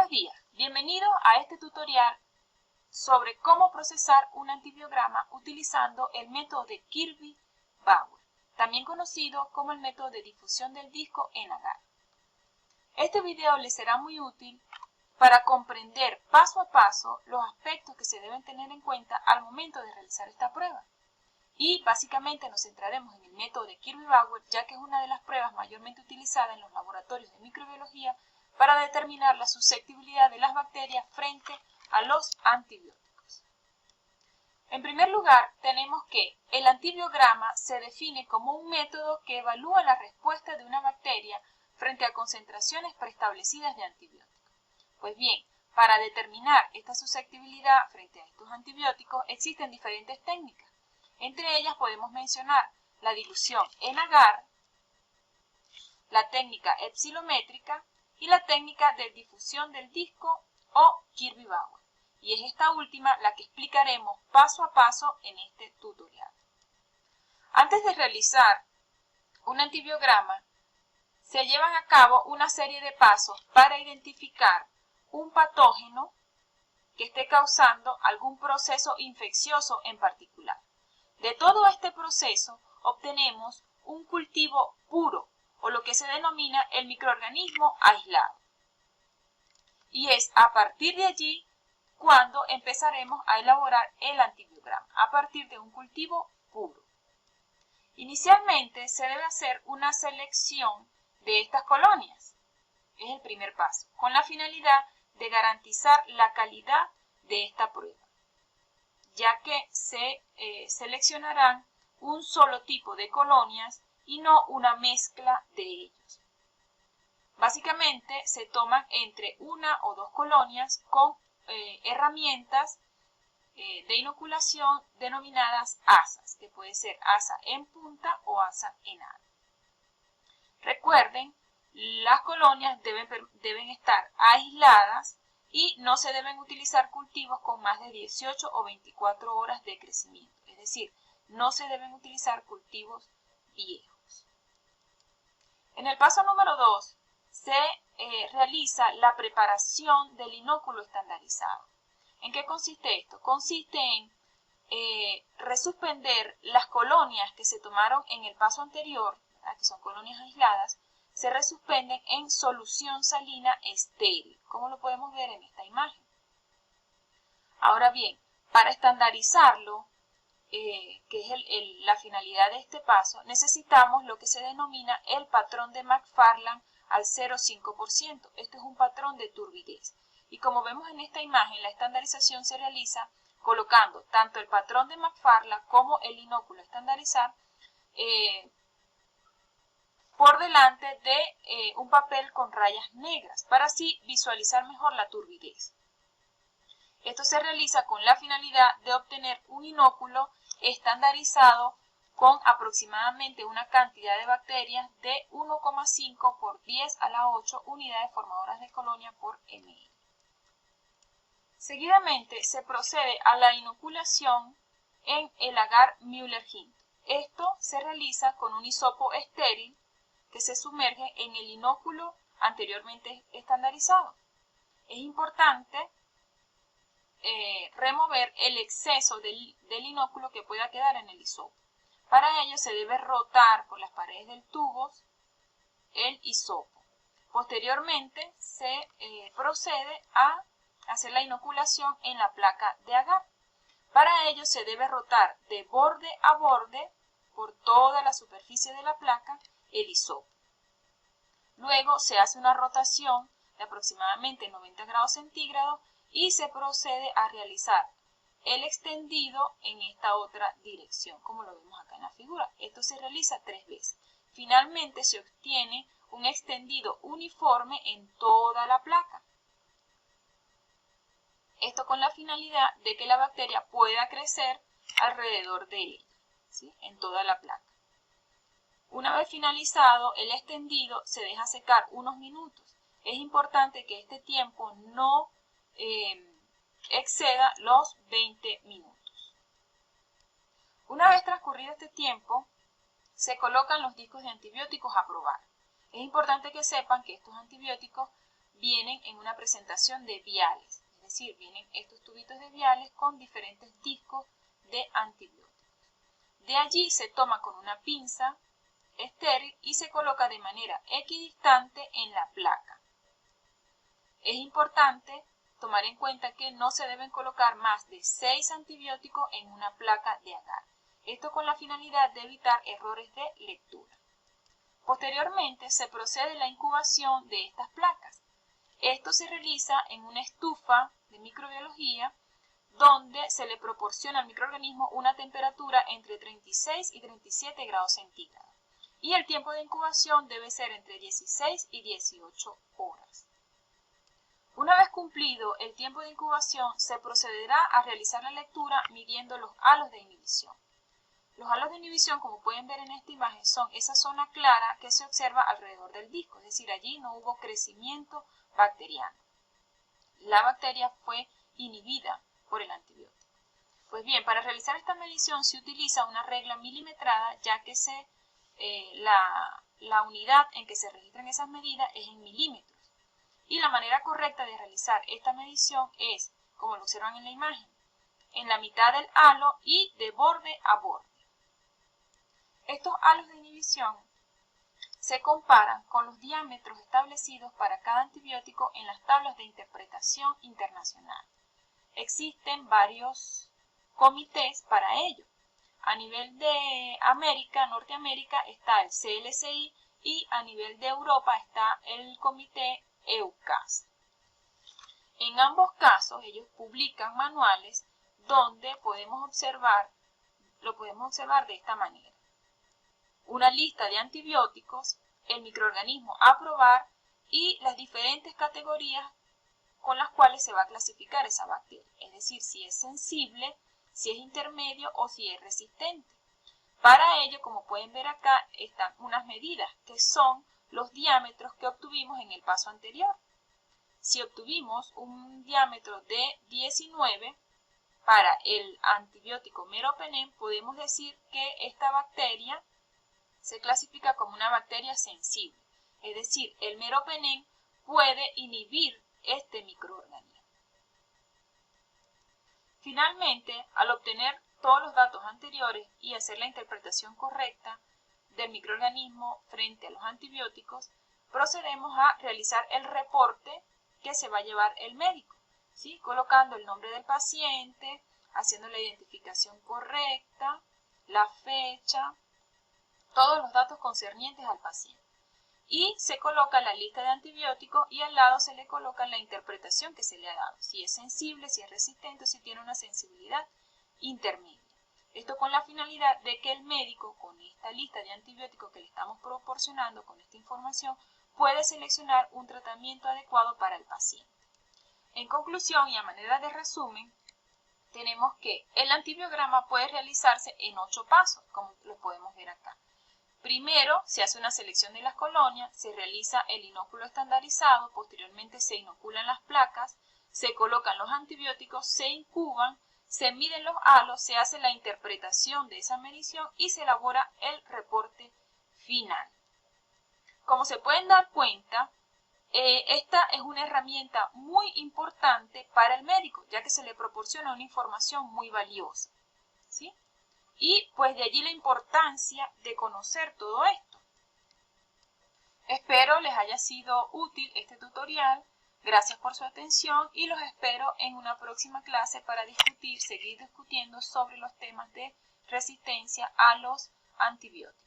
Buenos días, bienvenidos a este tutorial sobre cómo procesar un antibiograma utilizando el método de Kirby-Bauer, también conocido como el método de difusión del disco en agar. Este video les será muy útil para comprender paso a paso los aspectos que se deben tener en cuenta al momento de realizar esta prueba. Y básicamente nos centraremos en el método de Kirby-Bauer, ya que es una de las pruebas mayormente utilizadas en los laboratorios de microbiología para determinar la susceptibilidad de las bacterias frente a los antibióticos. En primer lugar, tenemos que el antibiograma se define como un método que evalúa la respuesta de una bacteria frente a concentraciones preestablecidas de antibióticos. Pues bien, para determinar esta susceptibilidad frente a estos antibióticos existen diferentes técnicas. Entre ellas podemos mencionar la dilución en agar, la técnica epsilométrica y la técnica de difusión del disco o Kirby-Bauer. Y es esta última la que explicaremos paso a paso en este tutorial. Antes de realizar un antibiograma, se llevan a cabo una serie de pasos para identificar un patógeno que esté causando algún proceso infeccioso en particular. De todo este proceso obtenemos un cultivo puro, o lo que se denomina el microorganismo aislado. Y es a partir de allí cuando empezaremos a elaborar el antibiograma, a partir de un cultivo puro. Inicialmente se debe hacer una selección de estas colonias, es el primer paso, con la finalidad de garantizar la calidad de esta prueba, ya que se seleccionarán un solo tipo de colonias y no una mezcla de ellos. Básicamente se toman entre una o dos colonias con herramientas de inoculación denominadas asas, que puede ser asa en punta o asa en ala. Recuerden, las colonias deben estar aisladas y no se deben utilizar cultivos con más de 18 o 24 horas de crecimiento, es decir, no se deben utilizar cultivos viejos. En el paso número 2 se realiza la preparación del inóculo estandarizado. ¿En qué consiste esto? Consiste en resuspender las colonias que se tomaron en el paso anterior, ¿verdad?, que son colonias aisladas, se resuspenden en solución salina estéril, como lo podemos ver en esta imagen. Ahora bien, para estandarizarlo, que es la finalidad de este paso, necesitamos lo que se denomina el patrón de McFarland al 0,5%. Esto es un patrón de turbidez. Y como vemos en esta imagen, la estandarización se realiza colocando tanto el patrón de McFarland como el inóculo estandarizar por delante de un papel con rayas negras, para así visualizar mejor la turbidez. Esto se realiza con la finalidad de obtener un inóculo estandarizado con aproximadamente una cantidad de bacterias de 1,5 por 10 a la 8 unidades formadoras de colonia por ml. Seguidamente se procede a la inoculación en el agar Müller-Hinton. Esto se realiza con un hisopo estéril que se sumerge en el inóculo anteriormente estandarizado. Es importante remover el exceso del inóculo que pueda quedar en el hisopo. Para ello se debe rotar por las paredes del tubo el hisopo. Posteriormente se procede a hacer la inoculación en la placa de agar. Para ello se debe rotar de borde a borde por toda la superficie de la placa el hisopo. Luego se hace una rotación de aproximadamente 90 grados centígrados y se procede a realizar el extendido en esta otra dirección, como lo vemos acá en la figura. Esto se realiza 3 veces. Finalmente se obtiene un extendido uniforme en toda la placa. Esto con la finalidad de que la bacteria pueda crecer alrededor de ella, ¿sí?, en toda la placa. Una vez finalizado el extendido, se deja secar unos minutos. Es importante que este tiempo no exceda los 20 minutos. Una vez transcurrido este tiempo, se colocan los discos de antibióticos a probar. Es importante que sepan que estos antibióticos vienen en una presentación de viales, es decir, vienen estos tubitos de viales con diferentes discos de antibióticos. De allí se toma con una pinza estéril y se coloca de manera equidistante en la placa. Es importante tomar en cuenta que no se deben colocar más de 6 antibióticos en una placa de agar. Esto con la finalidad de evitar errores de lectura. Posteriormente se procede a la incubación de estas placas. Esto se realiza en una estufa de microbiología donde se le proporciona al microorganismo una temperatura entre 36 y 37 grados centígrados. Y el tiempo de incubación debe ser entre 16 y 18 horas. Una vez cumplido el tiempo de incubación, se procederá a realizar la lectura midiendo los halos de inhibición. Los halos de inhibición, como pueden ver en esta imagen, son esa zona clara que se observa alrededor del disco, es decir, allí no hubo crecimiento bacteriano. La bacteria fue inhibida por el antibiótico. Pues bien, para realizar esta medición se utiliza una regla milimetrada, ya que la unidad en que se registran esas medidas es en milímetros. Y la manera correcta de realizar esta medición es, como lo observan en la imagen, en la mitad del halo y de borde a borde. Estos halos de inhibición se comparan con los diámetros establecidos para cada antibiótico en las tablas de interpretación internacional. Existen varios comités para ello. A nivel de Norteamérica está el CLSI y a nivel de Europa está el comité EUCAS. En ambos casos ellos publican manuales donde lo podemos observar de esta manera. Una lista de antibióticos, el microorganismo a probar y las diferentes categorías con las cuales se va a clasificar esa bacteria, es decir, si es sensible, si es intermedio o si es resistente. Para ello, como pueden ver acá, están unas medidas que son los diámetros que obtuvimos en el paso anterior. Si obtuvimos un diámetro de 19 para el antibiótico meropenem, podemos decir que esta bacteria se clasifica como una bacteria sensible, es decir, el meropenem puede inhibir este microorganismo. Finalmente, al obtener todos los datos anteriores y hacer la interpretación correcta del microorganismo frente a los antibióticos, procedemos a realizar el reporte que se va a llevar el médico, ¿sí? Colocando el nombre del paciente, haciendo la identificación correcta, la fecha, todos los datos concernientes al paciente. Y se coloca la lista de antibióticos y al lado se le coloca la interpretación que se le ha dado, si es sensible, si es resistente o si tiene una sensibilidad intermedia. Esto con la finalidad de que el médico, con esta lista de antibióticos que le estamos proporcionando, con esta información, puede seleccionar un tratamiento adecuado para el paciente. En conclusión y a manera de resumen, tenemos que el antibiograma puede realizarse en 8 pasos, como lo podemos ver acá. Primero, se hace una selección de las colonias, se realiza el inóculo estandarizado, posteriormente se inoculan las placas, se colocan los antibióticos, se incuban, se miden los halos, se hace la interpretación de esa medición y se elabora el reporte final. Como se pueden dar cuenta, esta es una herramienta muy importante para el médico, ya que se le proporciona una información muy valiosa, ¿sí? Y pues de allí la importancia de conocer todo esto. Espero les haya sido útil este tutorial. Gracias por su atención y los espero en una próxima clase para seguir discutiendo sobre los temas de resistencia a los antibióticos.